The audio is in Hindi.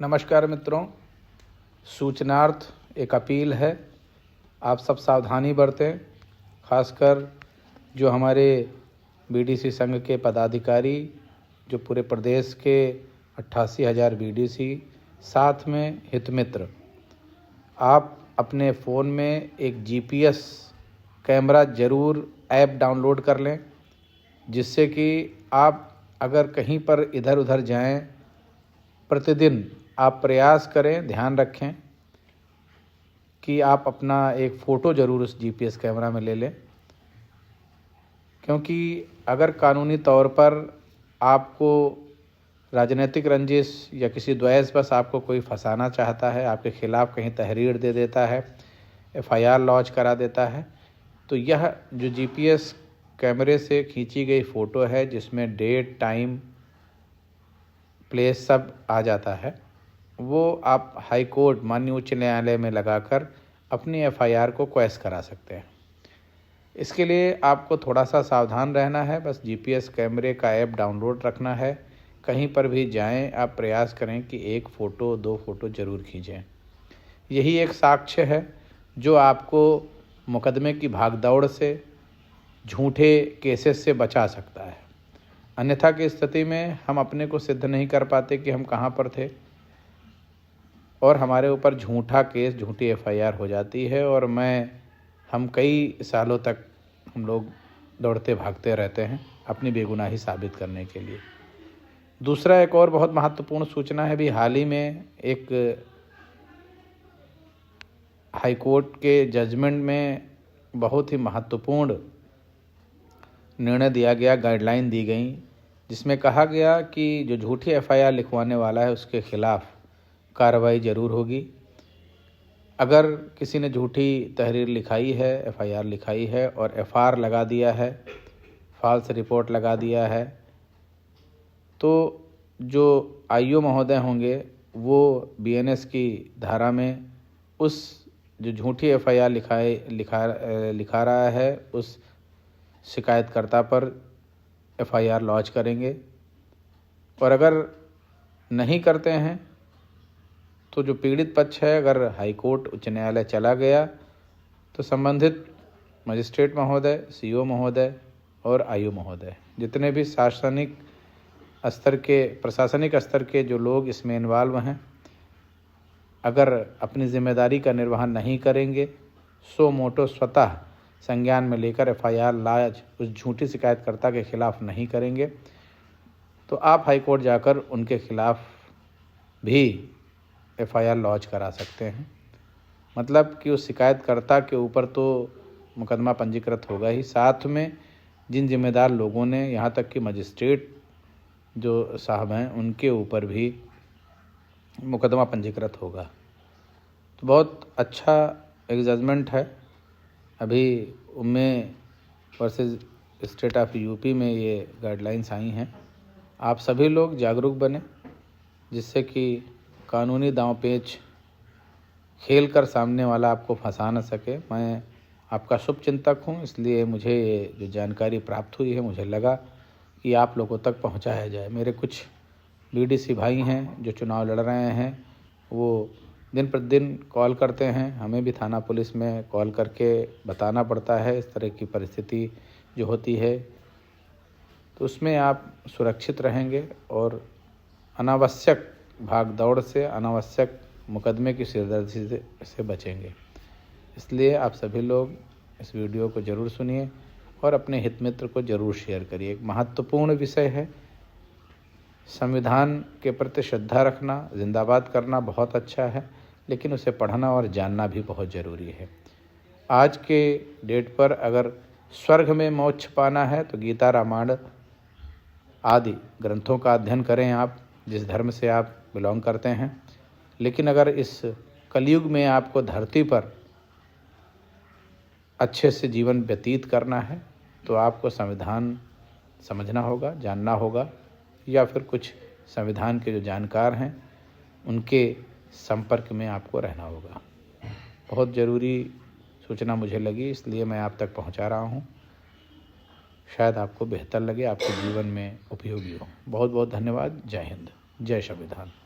नमस्कार मित्रों, सूचनार्थ एक अपील है। आप सब सावधानी बरतें, खासकर जो हमारे बीडीसी संघ के पदाधिकारी, जो पूरे प्रदेश के 88,000 बीडीसी, साथ में हितमित्र। आप अपने फ़ोन में एक जीपीएस कैमरा ज़रूर ऐप डाउनलोड कर लें, जिससे कि आप अगर कहीं पर इधर उधर जाएं, प्रतिदिन आप प्रयास करें, ध्यान रखें कि आप अपना एक फ़ोटो ज़रूर उस जीपीएस कैमरा में ले लें, क्योंकि अगर कानूनी तौर पर आपको राजनीतिक रंजिश या किसी द्वेष बस आपको कोई फंसाना चाहता है, आपके खिलाफ़ कहीं तहरीर दे देता है, एफआईआर लॉन्च करा देता है, तो यह जो जीपीएस कैमरे से खींची गई फ़ोटो है, जिसमें डेट, टाइम, प्लेस सब आ जाता है, वो आप हाई कोर्ट माननीय उच्च न्यायालय में लगाकर अपनी एफआईआर को क्वैश करा सकते हैं। इसके लिए आपको थोड़ा सा सावधान रहना है। बस जीपीएस कैमरे का ऐप डाउनलोड रखना है। कहीं पर भी जाएं, आप प्रयास करें कि 1 फ़ोटो 2 फ़ोटो ज़रूर खींचें। यही एक साक्ष्य है जो आपको मुकदमे की भागदौड़ से, झूठे केसेस से बचा सकता है। अन्यथा की स्थिति में हम अपने को सिद्ध नहीं कर पाते कि हम कहाँ पर थे, और हमारे ऊपर झूठा केस, झूठी एफआईआर हो जाती है, और हम कई सालों तक हम लोग दौड़ते भागते रहते हैं अपनी बेगुनाही साबित करने के लिए। दूसरा एक और बहुत महत्वपूर्ण सूचना है। भी हाल ही में एक हाई कोर्ट के जजमेंट में बहुत ही महत्वपूर्ण निर्णय दिया गया, गाइडलाइन दी गई, जिसमें कहा गया कि जो झूठी एफआईआर लिखवाने वाला है उसके खिलाफ़ कार्रवाई ज़रूर होगी। अगर किसी ने झूठी तहरीर लिखाई है, एफआईआर लिखाई है और एफआर लगा दिया है, फॉल्स रिपोर्ट लगा दिया है, तो जो आईओ महोदय होंगे वो बीएनएस की धारा में उस जो झूठी एफआईआर लिखा रहा है उस शिकायतकर्ता पर एफआईआर लॉन्च करेंगे। और अगर नहीं करते हैं तो जो पीड़ित पक्ष है, अगर हाई कोर्ट उच्च न्यायालय चला गया, तो संबंधित मजिस्ट्रेट महोदय, सीओ महोदय और आईओ महोदय, जितने भी प्रशासनिक स्तर के जो लोग इसमें इन्वॉल्व हैं, अगर अपनी जिम्मेदारी का निर्वहन नहीं करेंगे, सो मोटो स्वतः संज्ञान में लेकर एफआईआर लॉन्च उस झूठी शिकायतकर्ता के खिलाफ नहीं करेंगे, तो आप हाई कोर्ट जाकर उनके खिलाफ भी एफआईआर लॉन्च करा सकते हैं। मतलब कि उस शिकायतकर्ता के ऊपर तो मुकदमा पंजीकृत होगा ही, साथ में जिन जिम्मेदार लोगों ने, यहाँ तक कि मजिस्ट्रेट जो साहब हैं, उनके ऊपर भी मुकदमा पंजीकृत होगा। तो बहुत अच्छा एक जजमेंट है। अभी उम्मे वर्सेस स्टेट ऑफ यूपी में ये गाइडलाइंस आई हैं। आप सभी लोग जागरूक बने, जिससे कि कानूनी दांव पेच खेल कर सामने वाला आपको फंसा न सके। मैं आपका शुभचिंतक हूँ, इसलिए मुझे ये जो जानकारी प्राप्त हुई है, मुझे लगा कि आप लोगों तक पहुँचाया जाए। मेरे कुछ बीडीसी भाई हैं जो चुनाव लड़ रहे हैं, वो दिन प्रतिदिन कॉल करते हैं। हमें भी थाना पुलिस में कॉल करके बताना पड़ता है इस तरह की परिस्थिति जो होती है, तो उसमें आप सुरक्षित रहेंगे और अनावश्यक भागदौड़ से, अनावश्यक मुकदमे की सिरदर्दी से बचेंगे। इसलिए आप सभी लोग इस वीडियो को ज़रूर सुनिए और अपने हित मित्र को ज़रूर शेयर करिए। एक महत्वपूर्ण विषय है। संविधान के प्रति श्रद्धा रखना, जिंदाबाद करना बहुत अच्छा है, लेकिन उसे पढ़ना और जानना भी बहुत ज़रूरी है। आज के डेट पर अगर स्वर्ग में मोक्ष पाना है तो गीता, रामायण आदि ग्रंथों का अध्ययन करें, आप जिस धर्म से आप बिलोंग करते हैं। लेकिन अगर इस कलयुग में आपको धरती पर अच्छे से जीवन व्यतीत करना है, तो आपको संविधान समझना होगा, जानना होगा, या फिर कुछ संविधान के जो जानकार हैं उनके संपर्क में आपको रहना होगा। बहुत ज़रूरी सूचना मुझे लगी, इसलिए मैं आप तक पहुंचा रहा हूं। शायद आपको बेहतर लगे, आपके जीवन में उपयोगी हो। बहुत बहुत धन्यवाद। जय हिंद, जय संविधान।